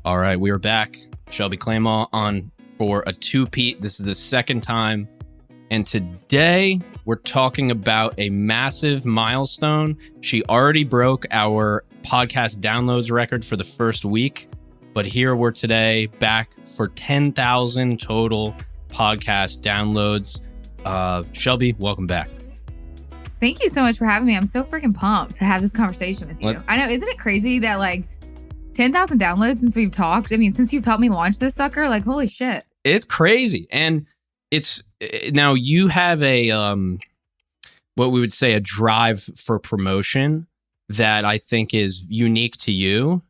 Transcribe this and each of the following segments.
All right, we are back. Shelby Clement on for a two-peat. This is the second time. And today we're talking about a massive milestone. She already broke our podcast downloads record for the first week. But here we're today back for 10,000 total podcast downloads. Shelby, welcome back. Thank you so much for having me. I'm so freaking pumped to have this conversation with you. I know, isn't it crazy that like 10,000 downloads since we've talked? I mean, since you've helped me launch this sucker, like, holy shit. It's crazy. And it's now you have a, what we would say a drive for promotion that I think is unique to you.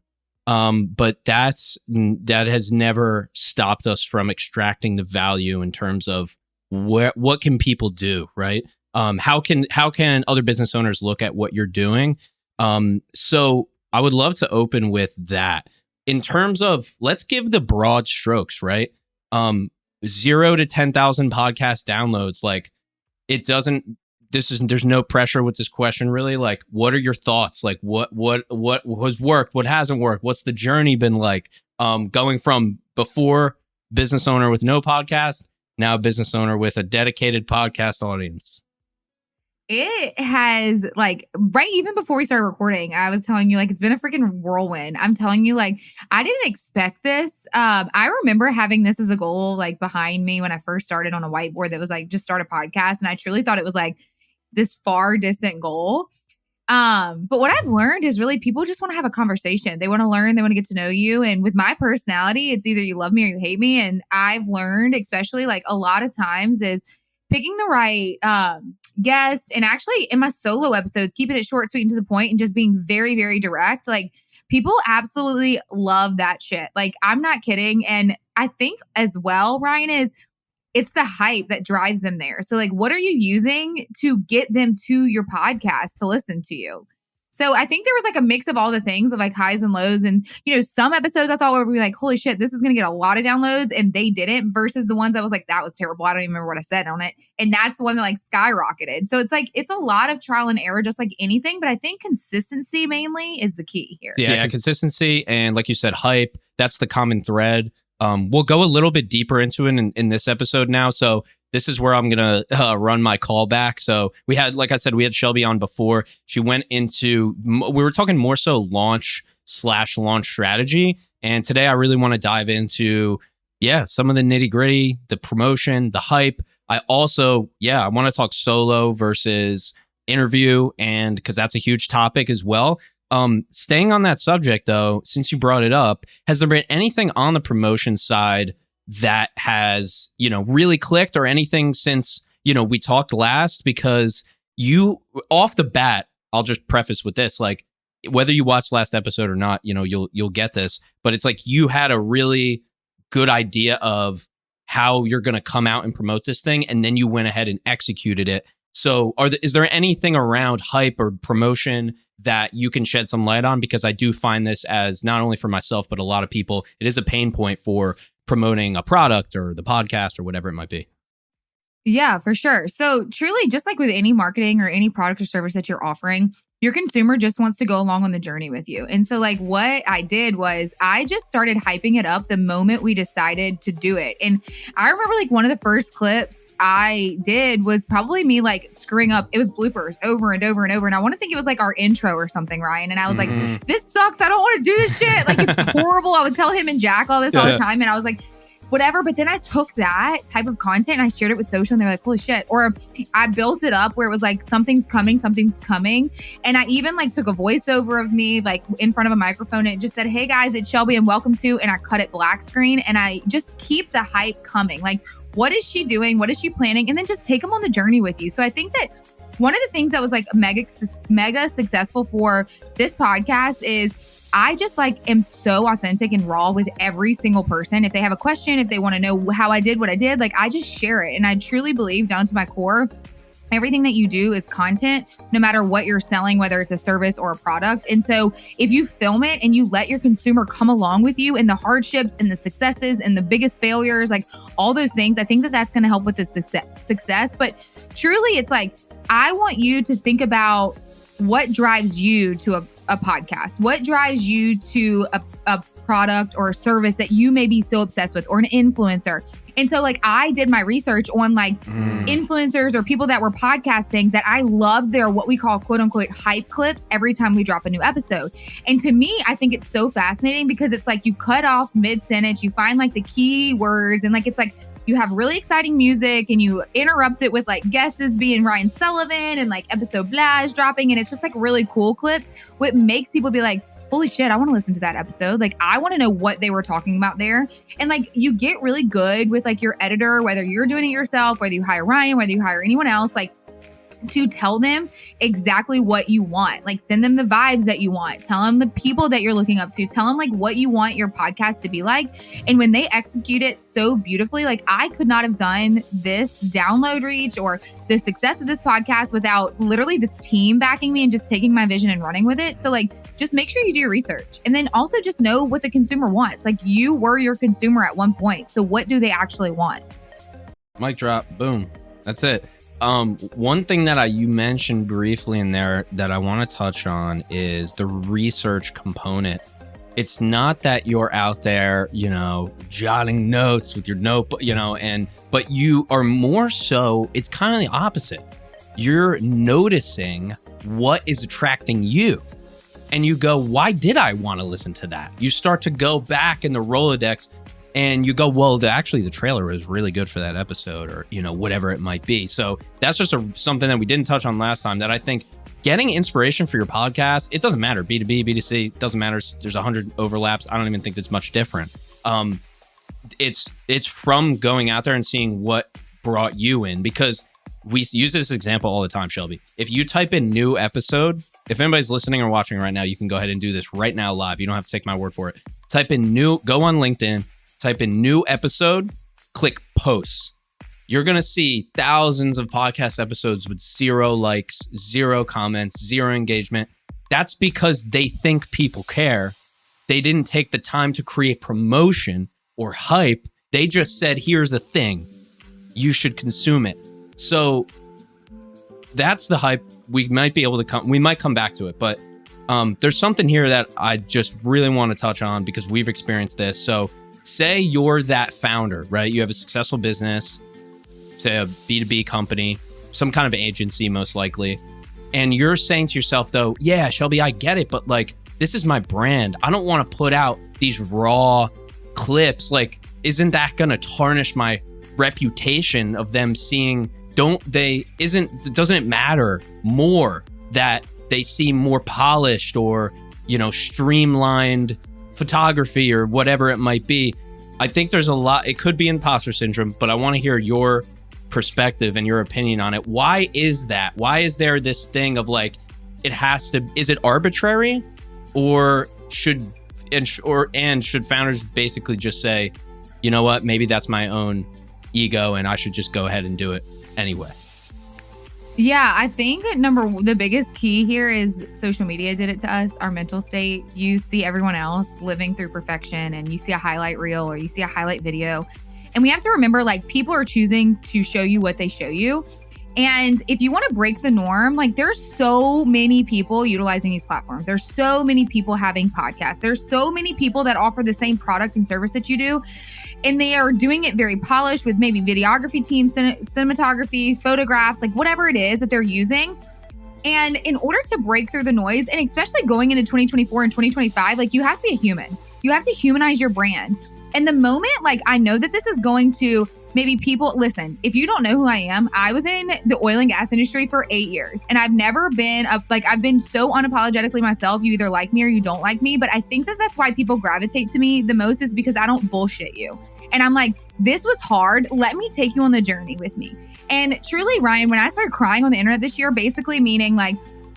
But that has never stopped us from extracting the value in terms of what can people do, right? How can other business owners look at what you're doing? So I would love to open with that in terms of, let's give the broad strokes, right? 0 to 10,000 podcast downloads. Like there's no pressure with this question really. Like, what are your thoughts? Like what has worked? What hasn't worked? What's the journey been like? Going from before business owner with no podcast, now business owner with a dedicated podcast audience. It has like, right even before we started recording, I was telling you like, it's been a freaking whirlwind. I'm telling you, like, I didn't expect this. I remember having this as a goal, like behind me when I first started on a whiteboard that was like, just start a podcast. And I truly thought it was like this far distant goal. But what I've learned is really people just want to have a conversation. They want to learn, they want to get to know you. And with my personality, it's either you love me or you hate me. And I've learned, especially like a lot of times, is picking the right guest, and actually in my solo episodes, keeping it short, sweet, and to the point, and just being very, very direct. Like, people absolutely love that shit. Like, I'm not kidding. And I think as well, Ryan, it's the hype that drives them there. So like, what are you using to get them to your podcast to listen to you? So I think there was like a mix of all the things of like highs and lows. And, you know, some episodes I thought would be like, holy shit, this is going to get a lot of downloads. And they didn't, versus the ones that was like, that was terrible. I don't even remember what I said on it. And that's the one that like skyrocketed. So it's like, it's a lot of trial and error, just like anything. But I think consistency mainly is the key here. Yeah, consistency. And like you said, hype, that's the common thread. We'll go a little bit deeper into it in this episode now. So this is where I'm going to run my callback. So we had, like I said, we had Shelby on before. She went into, we were talking more so launch strategy. And today I really want to dive into, some of the nitty gritty, the promotion, the hype. I also, I want to talk solo versus interview, and because that's a huge topic as well. Staying on that subject though, since you brought it up, has there been anything on the promotion side that has, really clicked, or anything since, we talked last? Because you, off the bat, I'll just preface with this, like, whether you watched last episode or not, you'll get this, but it's like you had a really good idea of how you're going to come out and promote this thing, and then you went ahead and executed it. So is there anything around hype or promotion that you can shed some light on? Because I do find this, as not only for myself, but a lot of people, it is a pain point for promoting a product or the podcast or whatever it might be. Yeah, for sure. So truly, just like with any marketing or any product or service that you're offering, your consumer just wants to go along on the journey with you. And so like what I did was I just started hyping it up the moment we decided to do it. And I remember like one of the first clips I did was probably me like screwing up. It was bloopers over and over and over. And I want to think it was like our intro or something, Ryan. And I was like, this sucks. I don't want to do this shit. Like, it's horrible. I would tell him and Jack all this all the time. And I was like, whatever. But then I took that type of content and I shared it with social, and they were like, holy shit. Or I built it up where it was like, something's coming. And I even like took a voiceover of me like in front of a microphone, and it just said, hey guys, it's Shelby and welcome to, and I cut it black screen, and I just keep the hype coming. Like, what is she doing? What is she planning? And then just take them on the journey with you. So I think that one of the things that was like mega successful for this podcast is I just like am so authentic and raw with every single person. If they have a question, if they want to know how I did what I did, like I just share it. And I truly believe down to my core, everything that you do is content, no matter what you're selling, whether it's a service or a product. And so if you film it and you let your consumer come along with you in the hardships and the successes and the biggest failures, like all those things, I think that that's going to help with the success. But truly, it's like, I want you to think about what drives you to a podcast, what drives you to a product or service that you may be so obsessed with, or an influencer. And so like I did my research on like influencers or people that were podcasting that I loved their what we call quote unquote hype clips every time we drop a new episode. And to me, I think it's so fascinating because it's like you cut off mid-sentence, you find like the key words, and like it's like you have really exciting music and you interrupt it with like guesses being Ryan Sullivan and like episode blah is dropping, and it's just like really cool clips. What makes people be like, holy shit, I want to listen to that episode. Like, I want to know what they were talking about there. And like, you get really good with like your editor, whether you're doing it yourself, whether you hire Ryan, whether you hire anyone else, like to tell them exactly what you want. Like send them the vibes that you want. Tell them the people that you're looking up to. Tell them like what you want your podcast to be like. And when they execute it so beautifully, like I could not have done this download reach or the success of this podcast without literally this team backing me and just taking my vision and running with it. So like, just make sure you do your research, and then also just know what the consumer wants. Like you were your consumer at one point. So what do they actually want? Mic drop. Boom. That's it. One thing that you mentioned briefly in there that I want to touch on is the research component. It's not that you're out there, jotting notes with your notebook, but you are more so, it's kind of the opposite. You're noticing what is attracting you. And you go, why did I want to listen to that? You start to go back in the Rolodex and you go, well, actually the trailer was really good for that episode, or, whatever it might be. So that's just something that we didn't touch on last time that I think getting inspiration for your podcast, it doesn't matter. B2B, B2C, doesn't matter. There's 100 overlaps. I don't even think it's much different. It's from going out there and seeing what brought you in, because we use this example all the time, Shelby. If you type in new episode, if anybody's listening or watching right now, you can go ahead and do this right now live. You don't have to take my word for it. Type in go on LinkedIn, type in new episode, click posts. You're going to see thousands of podcast episodes with 0 likes, 0 comments, 0 engagement. That's because they think people care. They didn't take the time to create promotion or hype. They just said, here's the thing. You should consume it. So that's the hype. We might be able to we might come back to it, but there's something here that I just really want to touch on because we've experienced this. So say you're that founder, right? You have a successful business, say a B2B company, some kind of agency, most likely. And you're saying to yourself though, yeah, Shelby, I get it, but like, this is my brand. I don't want to put out these raw clips. Like, isn't that going to tarnish my reputation of them seeing, doesn't it matter more that they seem more polished or, streamlined photography or whatever it might be? I think there's a lot, it could be imposter syndrome, but I want to hear your perspective and your opinion on it. Why is that? Why is there this thing of like, is it arbitrary, or should founders basically just say, you know what, maybe that's my own ego and I should just go ahead and do it anyway? Yeah, I think the biggest key here is social media did it to us, our mental state. You see everyone else living through perfection and you see a highlight reel or you see a highlight video. And we have to remember, like, people are choosing to show you what they show you. And if you want to break the norm, like, there's so many people utilizing these platforms. There's so many people having podcasts. There's so many people that offer the same product and service that you do. And they are doing it very polished with maybe videography teams, cinematography, photographs, like whatever it is that they're using. And in order to break through the noise, and especially going into 2024 and 2025, like, you have to be a human. You have to humanize your brand. And the moment, like, I know that this is going to maybe listen, if you don't know who I am, I was in the oil and gas industry for 8 years. And I've never been, I've been so unapologetically myself. You either like me or you don't like me. But I think that that's why people gravitate to me the most, is because I don't bullshit you. And I'm like, this was hard. Let me take you on the journey with me. And truly, Ryan, when I started crying on the internet this year, basically meaning like,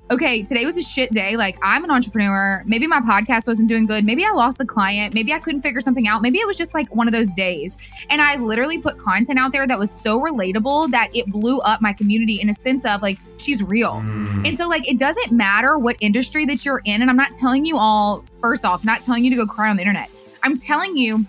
okay, today was a shit day. Like, I'm an entrepreneur. Maybe my podcast wasn't doing good. Maybe I lost a client. Maybe I couldn't figure something out. Maybe it was just like one of those days. And I literally put content out there that was so relatable that it blew up my community in a sense of like, she's real. And so, like, it doesn't matter what industry that you're in. And I'm not telling you all, first off, not telling you to go cry on the internet. I'm telling you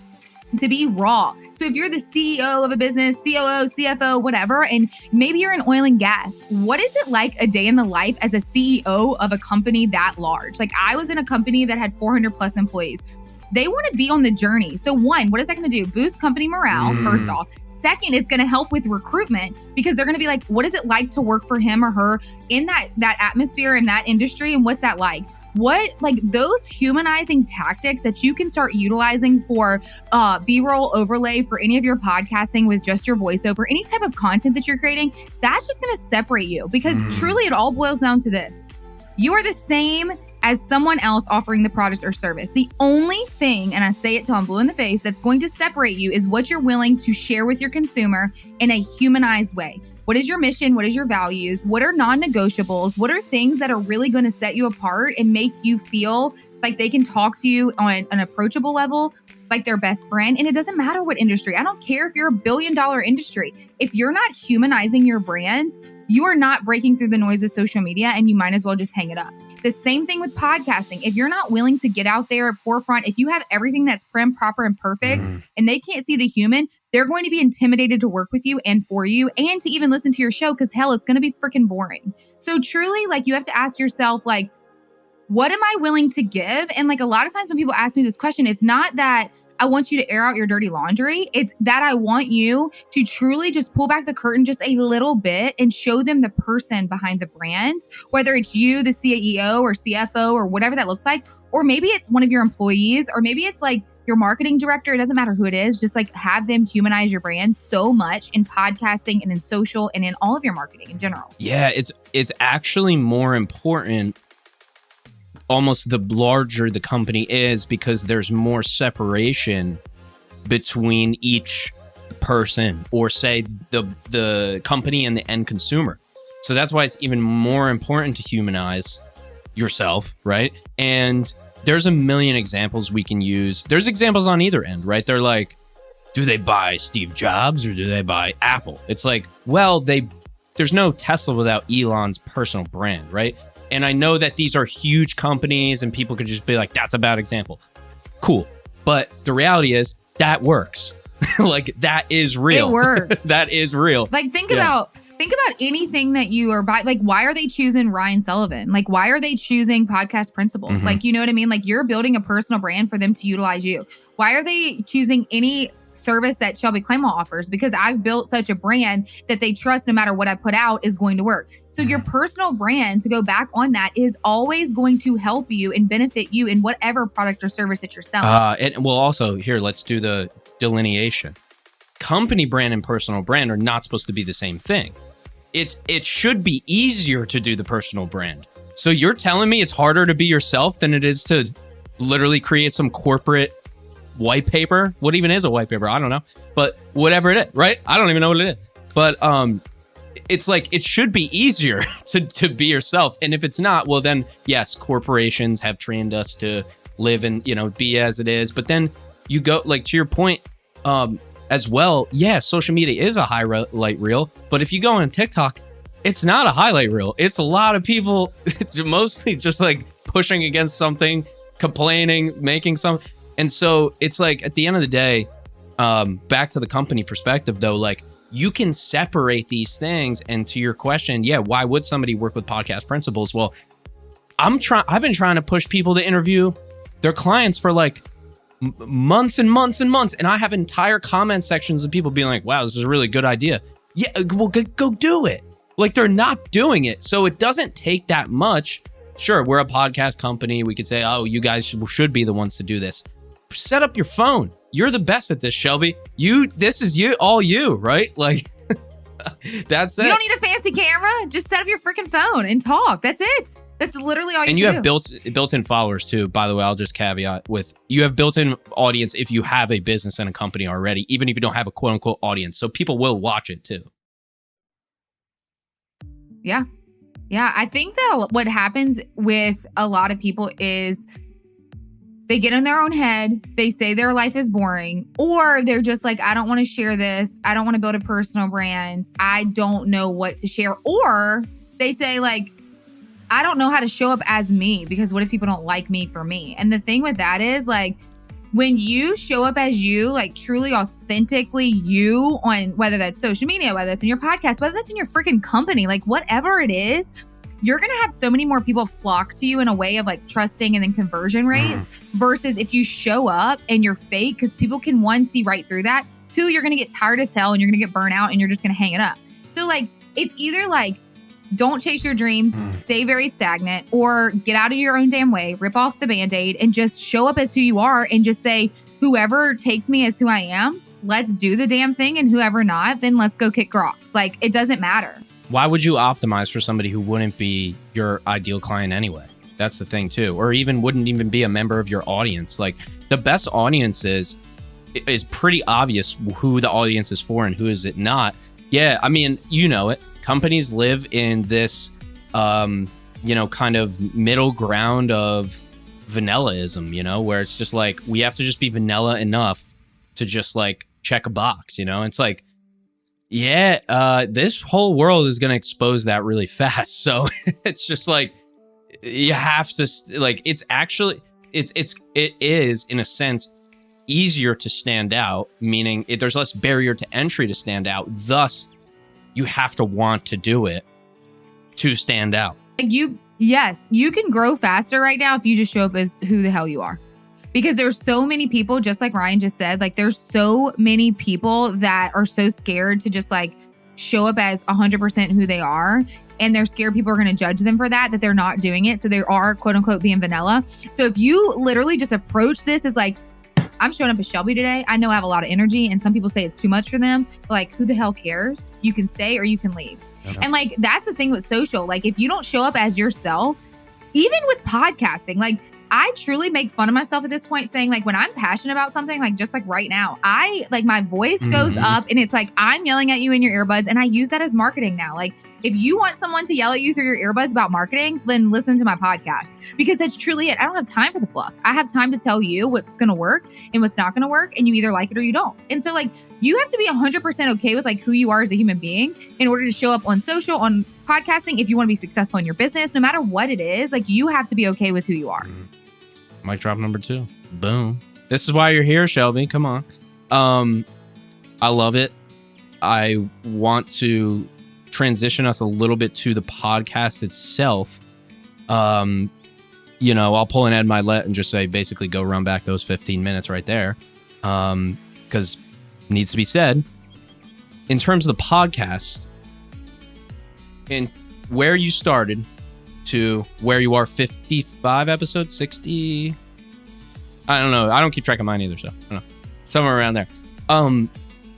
to be raw. So if you're the CEO of a business, COO, CFO, whatever, and maybe you're in oil and gas, what is it like a day in the life as a CEO of a company that large? Like, I was in a company that had 400 plus employees. they want to be on the journey. So one, what is that going to do? Boost company morale, first off. Second, it's going to help with recruitment because they're going to be like, what is it like to work for him or her in that atmosphere, in that industry? And what's that like? What, like those humanizing tactics that you can start utilizing for B-roll overlay for any of your podcasting with just your voiceover, any type of content that you're creating, that's just going to separate you because truly it all boils down to this. You are the same as someone else offering the product or service. The only thing, and I say it till I'm blue in the face, that's going to separate you is what you're willing to share with your consumer in a humanized way. What is your mission? What is your values? What are non-negotiables? What are things that are really going to set you apart and make you feel like they can talk to you on an approachable level, like their best friend? And it doesn't matter what industry. I don't care if you're $1 billion industry. If you're not humanizing your brand, you are not breaking through the noise of social media and you might as well just hang it up. The same thing with podcasting. If you're not willing to get out there at forefront, if you have everything that's prim, proper, and perfect, and they can't see the human, they're going to be intimidated to work with you and for you and to even listen to your show because hell, it's going to be freaking boring. So truly, like you have to ask yourself, like, what am I willing to give? And like a lot of times when people ask me this question, it's not that I want you to air out your dirty laundry. It's that I want you to truly just pull back the curtain just a little bit and show them the person behind the brand, whether it's you, the CEO or CFO or whatever that looks like, or maybe it's one of your employees, or maybe it's like your marketing director. It doesn't matter who it is. Just like have them humanize your brand so much in podcasting and in social and in all of your marketing in general. Yeah, it's actually more important almost the larger the company is because there's more separation between each person or say the company and the end consumer. So that's why it's even more important to humanize yourself, right? And there's a million examples we can use. There's examples on either end, right? They're like, do they buy Steve Jobs or do they buy Apple? It's like, well, there's no Tesla without Elon's personal brand, right? And I know that these are huge companies and people could just be like, that's a bad example. Cool. But the reality is that works. Like that is real. It works. That is real. Like think about anything that you are buying. Like why are they choosing Ryan Sullivan? Like why are they choosing Podcast Principles? Like, you know what I mean? Like you're building a personal brand for them to utilize you. Why are they choosing any service that Shelby Clement offers? Because I've built such a brand that they trust no matter what I put out is going to work. So your personal brand, to go back on that, is always going to help you and benefit you in whatever product or service that you're selling. And we'll also, here, let's do the delineation. Company brand and personal brand are not supposed to be the same thing. It should be easier to do the personal brand. So you're telling me it's harder to be yourself than it is to literally create some corporate white paper? What even is a white paper? I don't know. But whatever it is, right? I don't even know what it is. But it's like it should be easier to be yourself. And if it's not, well then yes, corporations have trained us to live and, be as it is. But then you go like to your point as well. Yeah, social media is a highlight reel. But if you go on TikTok, it's not a highlight reel. It's a lot of people. It's mostly just like pushing against something, complaining, making some. And so it's like at the end of the day, back to the company perspective though, like you can separate these things. And to your question, yeah, why would somebody work with Podcast Principles? Well, I've been trying to push people to interview their clients for like months and months and months. And I have entire comment sections of people being like, wow, this is a really good idea. Yeah, well, go do it. Like they're not doing it. So it doesn't take that much. Sure, we're a podcast company. We could say, oh, you guys should be the ones to do this. Set up your phone. You're the best at this, Shelby. This is you, all you, right? Like, that's it. You don't need a fancy camera. Just set up your freaking phone and talk. That's it. That's literally all you and do. And you have built-in followers too. By the way, I'll just caveat with you have built-in audience if you have a business and a company already, even if you don't have a quote unquote audience. So people will watch it too. Yeah. Yeah. I think that what happens with a lot of people is they get in their own head. They say their life is boring, or they're just like, I don't want to share this. I don't want to build a personal brand. I don't know what to share. Or they say like, I don't know how to show up as me because what if people don't like me for me? And the thing with that is like, when you show up as you, like truly authentically you on whether that's social media, whether that's in your podcast, whether that's in your freaking company, like whatever it is, you're going to have so many more people flock to you in a way of like trusting and then conversion rates versus if you show up and you're fake, because people can, one, see right through that. Two, you're going to get tired as hell and you're going to get burnt out and you're just going to hang it up. So like, it's either like, don't chase your dreams, stay very stagnant, or get out of your own damn way, rip off the Band-Aid and just show up as who you are and just say, whoever takes me as who I am, let's do the damn thing. And whoever not, then let's go kick rocks. Like, it doesn't matter. Why would you optimize for somebody who wouldn't be your ideal client anyway? That's the thing too. Or even wouldn't even be a member of your audience. Like, the best audience is pretty obvious who the audience is for and who is it not. Yeah, I mean, you know it. Companies live in this, kind of middle ground of vanillaism, where it's just like, we have to just be vanilla enough to just like check a box, It's like, yeah, this whole world is going to expose that really fast. So it's just like, you have to, like, it's actually, it is in a sense easier to stand out, meaning there's less barrier to entry to stand out. Thus, you have to want to do it to stand out. Like you can grow faster right now if you just show up as who the hell you are. Because there's so many people, just like Ryan just said, like there's so many people that are so scared to just like show up as 100% who they are. And they're scared people are going to judge them for that they're not doing it. So they are quote unquote being vanilla. So if you literally just approach this as like, I'm showing up as Shelby today. I know I have a lot of energy and some people say it's too much for them. But like, who the hell cares? You can stay or you can leave. Okay. And like, that's the thing with social. Like, if you don't show up as yourself, even with podcasting, like I truly make fun of myself at this point saying like, when I'm passionate about something, like just like right now, my voice goes up and it's like, I'm yelling at you in your earbuds and I use that as marketing now. Like, if you want someone to yell at you through your earbuds about marketing, then listen to my podcast because that's truly it. I don't have time for the fluff. I have time to tell you what's going to work and what's not going to work. And you either like it or you don't. And so like, you have to be 100% okay with like who you are as a human being in order to show up on social, on podcasting. If you want to be successful in your business, no matter what it is, like you have to be okay with who you are. Mic drop number 2. Boom. This is why you're here, Shelby. Come on. I love it. I want to transition us a little bit to the podcast itself. I'll pull an Ed Milet and just say, basically go run back those 15 minutes right there. Because needs to be said, in terms of the podcast and where you started to where you are 55 episodes, 60. I don't know. I don't keep track of mine either. So I don't know. Somewhere around there.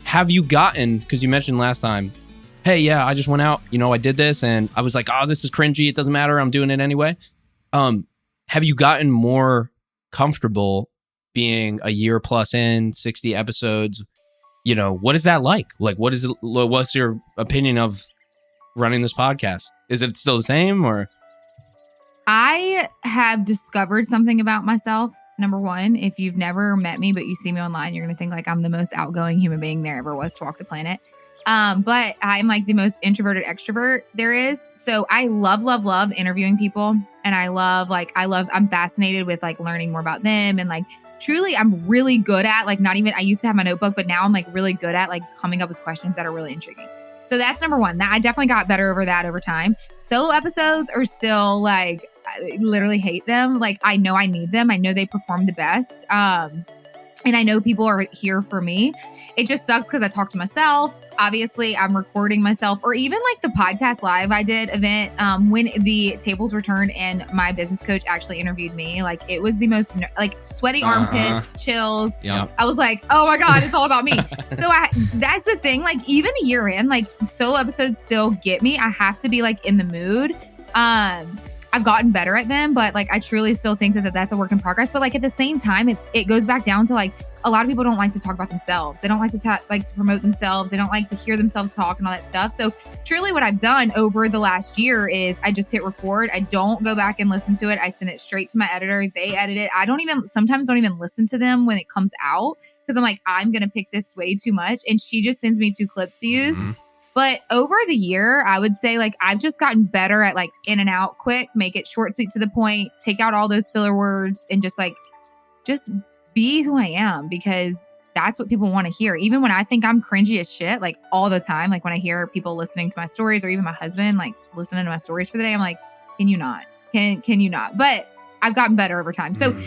Have you gotten, because you mentioned last time, hey, yeah, I just went out, I did this and I was like, oh, this is cringy. It doesn't matter. I'm doing it anyway. Have you gotten more comfortable being a year plus in 60 episodes? What is that like? Like, what's your opinion of running this podcast? Is it still the same or? I have discovered something about myself. Number one, if you've never met me, but you see me online, you're going to think like I'm the most outgoing human being there ever was to walk the planet. But I'm like the most introverted extrovert there is. So I love interviewing people. And I'm fascinated with like learning more about them. And like, truly, I'm really good at like, I used to have my notebook, but now I'm like really good at like coming up with questions that are really intriguing. So that's number one. I definitely got better over that over time. Solo episodes are still like, I literally hate them. Like, I know I need them. I know they perform the best. And I know people are here for me. It just sucks because I talk to myself. Obviously, I'm recording myself, or even like the podcast live I did event when the tables were turned and my business coach actually interviewed me. Like, it was the most like sweaty armpits, chills. Yep. I was like, oh my God, it's all about me. So that's the thing. Like, even a year in, like solo episodes still get me. I have to be like in the mood. I've gotten better at them, but like I truly still think that that's a work in progress. But like at the same time, it goes back down to like a lot of people don't like to talk about themselves. They don't like to promote themselves. They don't like to hear themselves talk and all that stuff. So truly, what I've done over the last year is I just hit record. I don't go back and listen to it. I send it straight to my editor. They edit it. I sometimes don't even listen to them when it comes out because I'm like, I'm gonna pick this way too much, and she just sends me 2 clips to use. Mm-hmm. But over the year, I would say like I've just gotten better at like in and out quick, make it short, sweet, to the point, take out all those filler words and just be who I am, because that's what people want to hear. Even when I think I'm cringy as shit, like all the time, like when I hear people listening to my stories or even my husband, like listening to my stories for the day, I'm like, Can you not? Can you not? But I've gotten better over time. So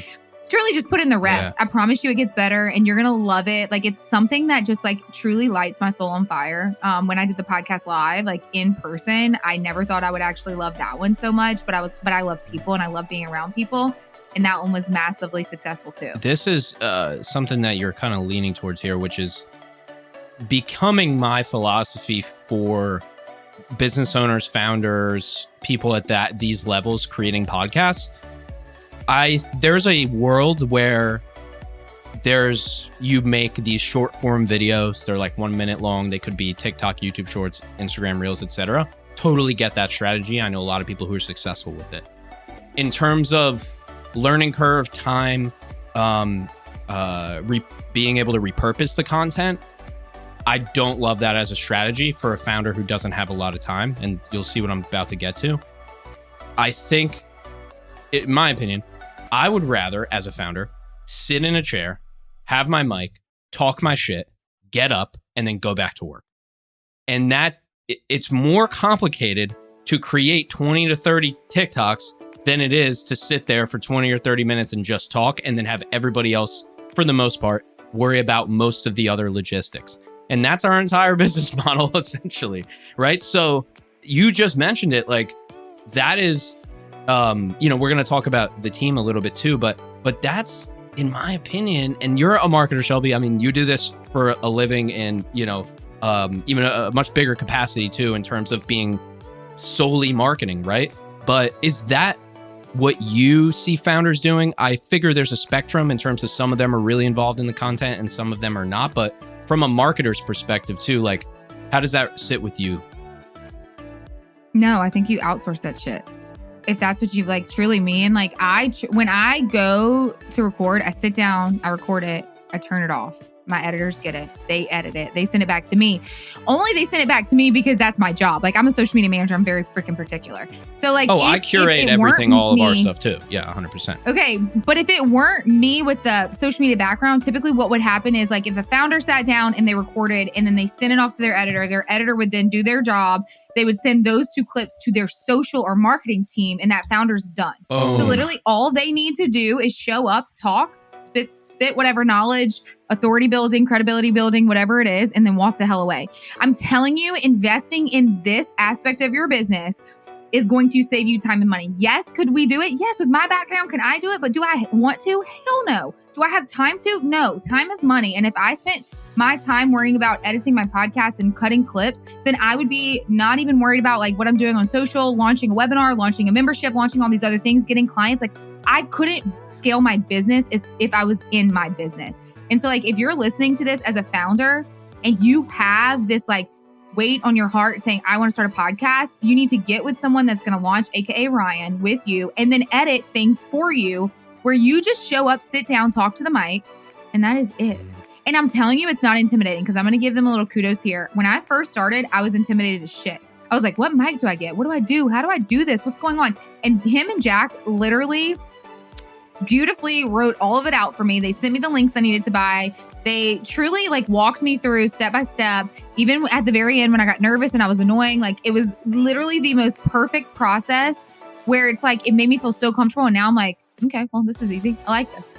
truly just put in the reps. I promise you it gets better and you're going to love it. Like it's something that just like truly lights my soul on fire. When I did the podcast live, like in person, I never thought I would actually love that one so much, but I love people and I love being around people. And that one was massively successful too. This is something that you're kind of leaning towards here, which is becoming my philosophy for business owners, founders, people at these levels creating podcasts. There's a world where you make these short form videos. They're like 1 minute long. They could be TikTok, YouTube Shorts, Instagram Reels, etc. Totally get that strategy. I know a lot of people who are successful with it. In terms of learning curve, time, being able to repurpose the content, I don't love that as a strategy for a founder who doesn't have a lot of time, and you'll see what I'm about to get to. I think, in my opinion, I would rather, as a founder, sit in a chair, have my mic, talk my shit, get up, and then go back to work. And it's more complicated to create 20 to 30 TikToks than it is to sit there for 20 or 30 minutes and just talk and then have everybody else, for the most part, worry about most of the other logistics. And that's our entire business model, essentially, right? So you just mentioned it, like that is, we're going to talk about the team a little bit too, but that's, in my opinion, and you're a marketer, Shelby. I mean, you do this for a living and, even a much bigger capacity too, in terms of being solely marketing, right? But is that what you see founders doing? I figure there's a spectrum in terms of some of them are really involved in the content and some of them are not, but from a marketer's perspective too, like how does that sit with you? No, I think you outsource that shit. If that's what you like truly mean. Like when I go to record, I sit down, I record it, I turn it off. My editors get it. They edit it. They send it back to me. Only they send it back to me because that's my job. Like I'm a social media manager. I'm very freaking particular. So like, I curate everything, all of our stuff too. Yeah, 100%. Okay. But if it weren't me with the social media background, typically what would happen is like if a founder sat down and they recorded and then they sent it off to their editor would then do their job. They would send those 2 clips to their social or marketing team and that founder's done. Oh. So literally all they need to do is show up, talk, spit whatever knowledge, authority building, credibility building, whatever it is, and then walk the hell away. I'm telling you, investing in this aspect of your business is going to save you time and money. Yes, could we do it? Yes, with my background, can I do it? But do I want to? Hell no. Do I have time to? No. Time is money. And if I spent my time worrying about editing my podcast and cutting clips, then I would be not even worried about like what I'm doing on social, launching a webinar, launching a membership, launching all these other things, getting clients. Like I couldn't scale my business as if I was in my business. And so like, if you're listening to this as a founder and you have this like weight on your heart saying, I want to start a podcast, you need to get with someone that's going to launch, AKA Ryan, with you and then edit things for you where you just show up, sit down, talk to the mic, and that is it. And I'm telling you, it's not intimidating because I'm going to give them a little kudos here. When I first started, I was intimidated as shit. I was like, what mic do I get? What do I do? How do I do this? What's going on? And him and Jack literally beautifully wrote all of it out for me. They sent me the links I needed to buy. They truly like walked me through step by step. Even at the very end when I got nervous and I was annoying, like it was literally the most perfect process where it's like, it made me feel so comfortable. And now I'm like, okay, well, this is easy. I like this.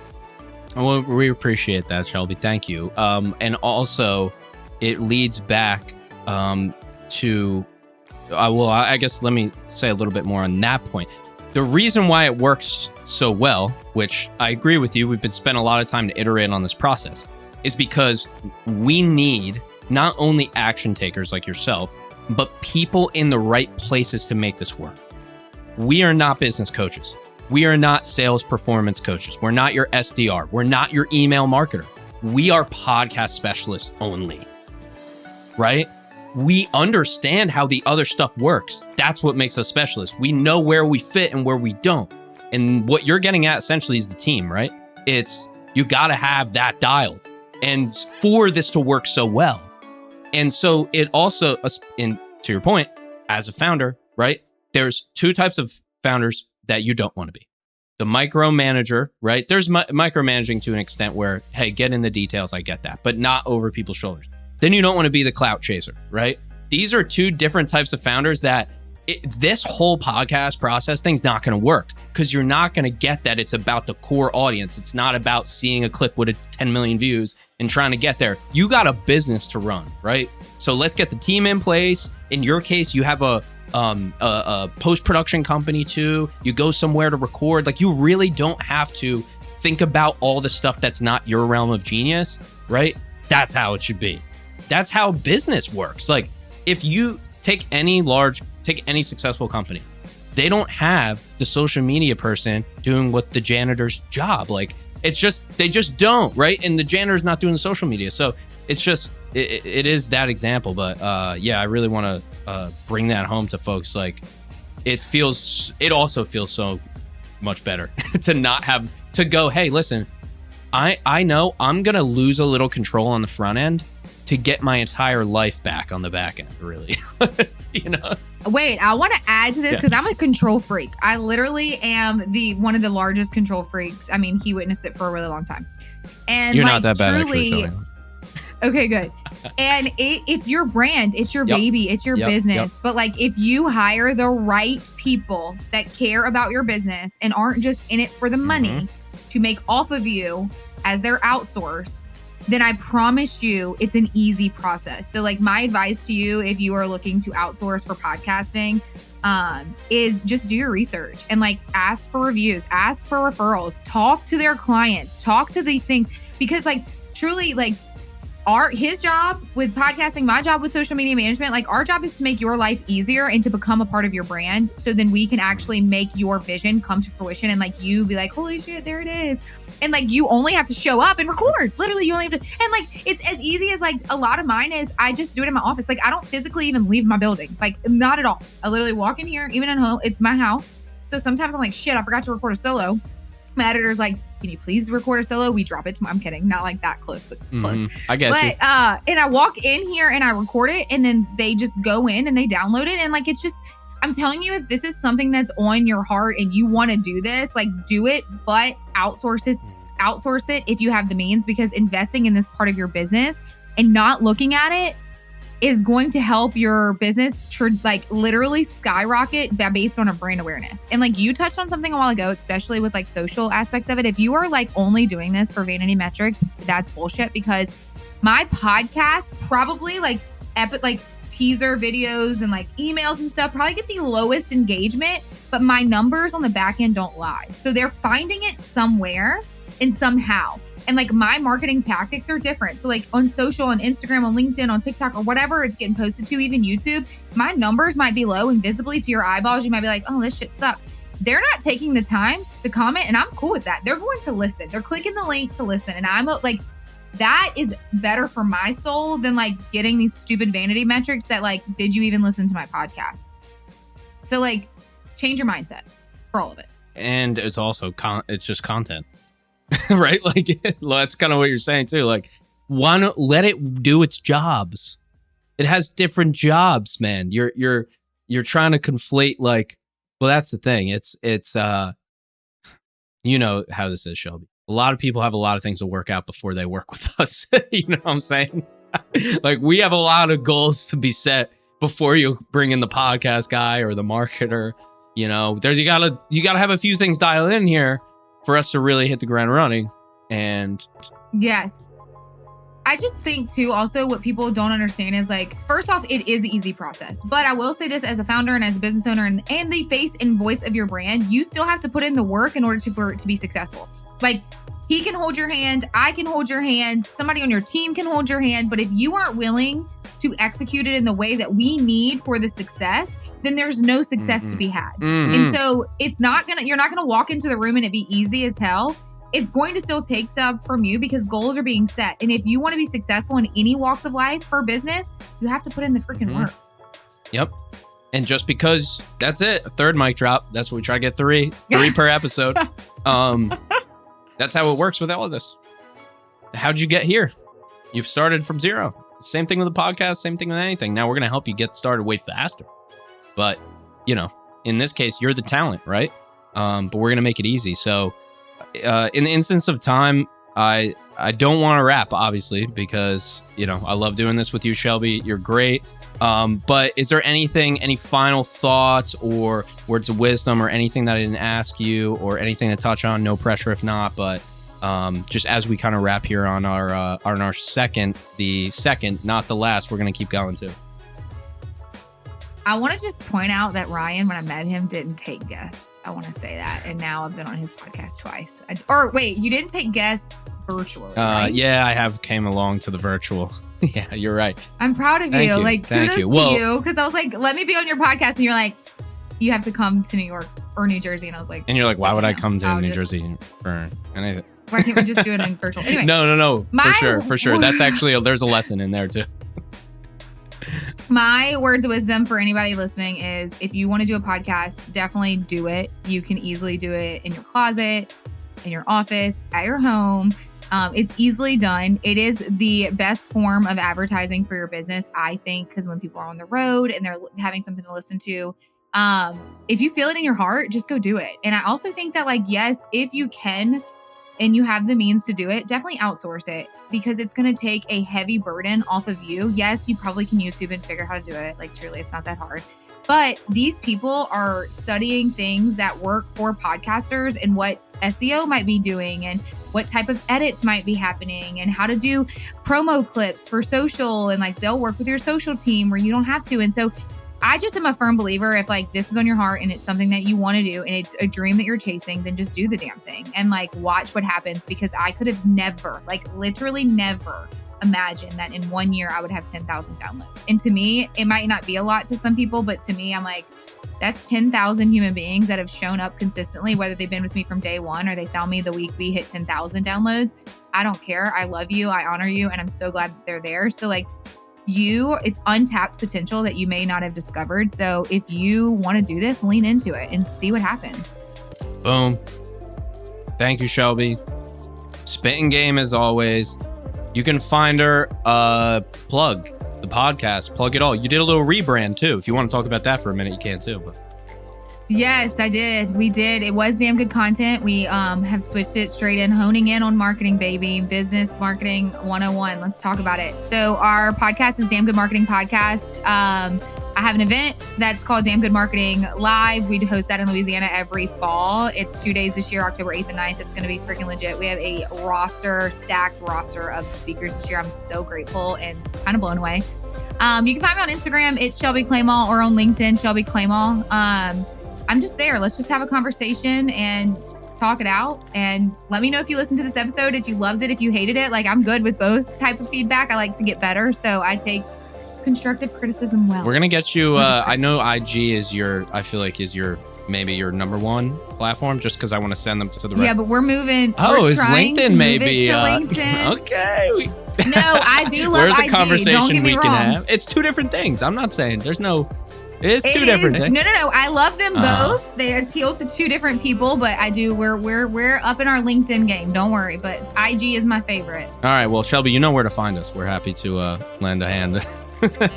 Well, we appreciate that, Shelby. Thank you. And also, it leads back to, I guess let me say a little bit more on that point. The reason why it works so well, which I agree with you, we've been spending a lot of time to iterate on this process, is because we need not only action takers like yourself, but people in the right places to make this work. We are not business coaches. We are not sales performance coaches. We're not your SDR. We're not your email marketer. We are podcast specialists only, right? We understand how the other stuff works. That's what makes us specialists. We know where we fit and where we don't. And what you're getting at essentially is the team, right? It's, you got to have that dialed and for this to work so well. And so it also, to your point, as a founder, right? There's 2 types of founders that you don't want to be. The micromanager, right? There's micromanaging to an extent where, hey, get in the details. I get that, but not over people's shoulders. Then you don't want to be the clout chaser, right? These are 2 different types of founders that this whole podcast process thing's not going to work because you're not going to get that it's about the core audience. It's not about seeing a clip with 10 million views and trying to get there. You got a business to run, right? So let's get the team in place. In your case, you have a post-production company too. You go somewhere to record. Like, you really don't have to think about all the stuff that's not your realm of genius, right? That's how it should be. That's how business works. Like, if you take any successful company, they don't have the social media person doing what the janitor's job. Like, it's just, they just don't, right? And the janitor's not doing the social media. So it's just, it is that example. But yeah, I really want to bring that home to folks. Like, it also feels so much better to not have to go, hey, listen, I know I'm going to lose a little control on the front end to get my entire life back on the back end, really. You know? Wait, I want to add to this because I'm a control freak. I literally am one of the largest control freaks. I mean, he witnessed it for a really long time. And you're like, not that bad, truly, actually. Okay, good. And it's your brand, it's your baby, it's your business. But like, if you hire the right people that care about your business and aren't just in it for the money to make off of you as their outsource, then I promise you it's an easy process. So like, my advice to you, if you are looking to outsource for podcasting, is just do your research and like ask for reviews, ask for referrals, talk to their clients, talk to these things, because like truly like his job with podcasting, my job with social media management, like our job is to make your life easier and to become a part of your brand. So then we can actually make your vision come to fruition and like you be like, holy shit, there it is. And like, you only have to show up and record. Literally, you only have to. And like, it's as easy as like a lot of mine is I just do it in my office. Like, I don't physically even leave my building. Like, not at all. I literally walk in here, even at home. It's my house. So sometimes I'm like, shit, I forgot to record a solo. My editor's like, can you please record a solo? We drop it to I'm kidding. Not like that close, but close. I get you. And I walk in here and I record it and then they just go in and they download it. And like, it's just, I'm telling you, if this is something that's on your heart and you want to do this, like do it, but outsource it if you have the means, because investing in this part of your business and not looking at it is going to help your business like literally skyrocket based on a brand awareness. And like you touched on something a while ago, especially with like social aspects of it. If you are like only doing this for vanity metrics, that's bullshit, because my podcast probably like teaser videos and like emails and stuff probably get the lowest engagement, but my numbers on the back end don't lie. So they're finding it somewhere and somehow. And like my marketing tactics are different. So like on social, on Instagram, on LinkedIn, on TikTok, or whatever it's getting posted to, even YouTube, my numbers might be low, and visibly to your eyeballs, you might be like, oh, this shit sucks. They're not taking the time to comment, and I'm cool with that. They're going to listen. They're clicking the link to listen. And I'm like, that is better for my soul than like getting these stupid vanity metrics that like, did you even listen to my podcast? So like, change your mindset for all of it. And it's also, it's just content. Right? Like, that's kind of what you're saying too. Like, why not let it do its jobs? It has different jobs, man. You're trying to conflate, like, well, that's the thing. It's you know how this is, Shelby. A lot of people have a lot of things to work out before they work with us. You know what I'm saying? Like, we have a lot of goals to be set before you bring in the podcast guy or the marketer. You know, you gotta have a few things dialed in here for us to really hit the ground running. And yes, I just think too, also what people don't understand is like, first off, it is an easy process, but I will say this as a founder and as a business owner and the face and voice of your brand, you still have to put in the work in order for it to be successful. Like, he can hold your hand, I can hold your hand, somebody on your team can hold your hand, but if you aren't willing to execute it in the way that we need for the success, then there's no success to be had. And so you're not gonna walk into the room and it be easy as hell. It's going to still take stuff from you because goals are being set. And if you want to be successful in any walks of life for business, you have to put in the freaking work. Yep. And just because that's it, a third mic drop. That's what we try to get three per episode. That's how it works with all of this. How'd you get here? You've started from zero. Same thing with the podcast, same thing with anything. Now we're going to help you get started way faster. But, you know, in this case, you're the talent, right? But we're going to make it easy. So in the instance of time, I I don't want to wrap, obviously, because, you know, I love doing this with you, Shelby. You're great. But is there anything, any final thoughts or words of wisdom or anything that I didn't ask you or anything to touch on? No pressure if not, but just as we kind of wrap here on our second, not the last, we're going to keep going too. I want to just point out that Ryan, when I met him, didn't take guests. I want to say that. And now I've been on his podcast twice. Or wait, you didn't take guests virtually, right? Yeah, I have came along to the virtual. Yeah, you're right. I'm proud of you. Like, kudos to you. Because I was like, let me be on your podcast. And you're like, you have to come to New York or New Jersey. And I was like, and you're like, why would I come to New Jersey for anything? Why can't we just do it in virtual? Anyway. No. For sure. That's actually, there's a lesson in there too. My words of wisdom for anybody listening is if you want to do a podcast, definitely do it. You can easily do it in your closet, in your office, at your home. It's easily done. It is the best form of advertising for your business, I think, because when people are on the road and they're having something to listen to, if you feel it in your heart, just go do it. And I also think that, like, yes, if you can and you have the means to do it, definitely outsource it because it's going to take a heavy burden off of you. Yes, you probably can YouTube and figure out how to do it. Like, truly, it's not that hard. But these people are studying things that work for podcasters and what SEO might be doing and what type of edits might be happening and how to do promo clips for social. And like, they'll work with your social team where you don't have to. And so I just am a firm believer if like this is on your heart and it's something that you want to do and it's a dream that you're chasing, then just do the damn thing and like watch what happens, because I could have never, like literally never imagined that in 1 year I would have 10,000 downloads. And to me, it might not be a lot to some people, but to me, I'm like, that's 10,000 human beings that have shown up consistently, whether they've been with me from day one or they found me the week we hit 10,000 downloads. I don't care. I love you. I honor you. And I'm so glad that they're there. So like, it's untapped potential that you may not have discovered. So if you want to do this, lean into it and see what happens. Boom. Thank you, Shelby. Spitting game as always. You can find her, plug the podcast, plug it all. You did a little rebrand too. If you want to talk about that for a minute, you can too. But yes, I did. We did. It was damn good content. We have switched it straight in, honing in on marketing, baby. Business marketing 101. Let's talk about it. So our podcast is Damn Good Marketing Podcast. I have an event that's called Damn Good Marketing Live. We host that in Louisiana every fall. It's 2 days this year, October 8th and 9th. It's going to be freaking legit. We have a stacked roster of speakers this year. I'm so grateful and kind of blown away. You can find me on Instagram. It's Shelby Clement, or on LinkedIn, Shelby Clement. I'm just there. Let's just have a conversation and talk it out. And let me know if you listened to this episode, if you loved it, if you hated it. Like, I'm good with both type of feedback. I like to get better. So I take constructive criticism well. We're going to get you, I know IG is maybe your number one platform, just because I want to send them to the Yeah, but we're moving. Oh, it's LinkedIn maybe. LinkedIn. Okay. No, I do love Where's IG. a conversation Don't get me we wrong. can have? It's two different things. I'm not saying it's two different things. No. I love them both. They appeal to two different people, but we're up in our LinkedIn game. Don't worry. But IG is my favorite. All right. Well, Shelby, you know where to find us. We're happy to lend a hand.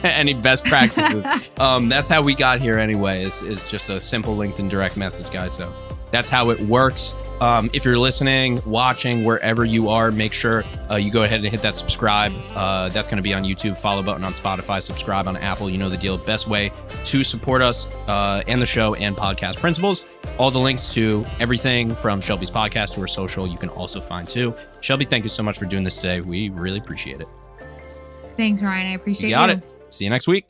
Any best practices. That's how we got here anyway, is just a simple LinkedIn direct message, guys. So that's how it works. If you're listening, watching, wherever you are, make sure you go ahead and hit that subscribe. That's going to be on YouTube, follow button on Spotify, subscribe on Apple. You know the deal. Best way to support us and the show and podcast principles. All the links to everything from Shelby's podcast to her social you can also find too. Shelby, thank you so much for doing this today. We really appreciate it. Thanks, Ryan. I appreciate you. Got it. See you next week.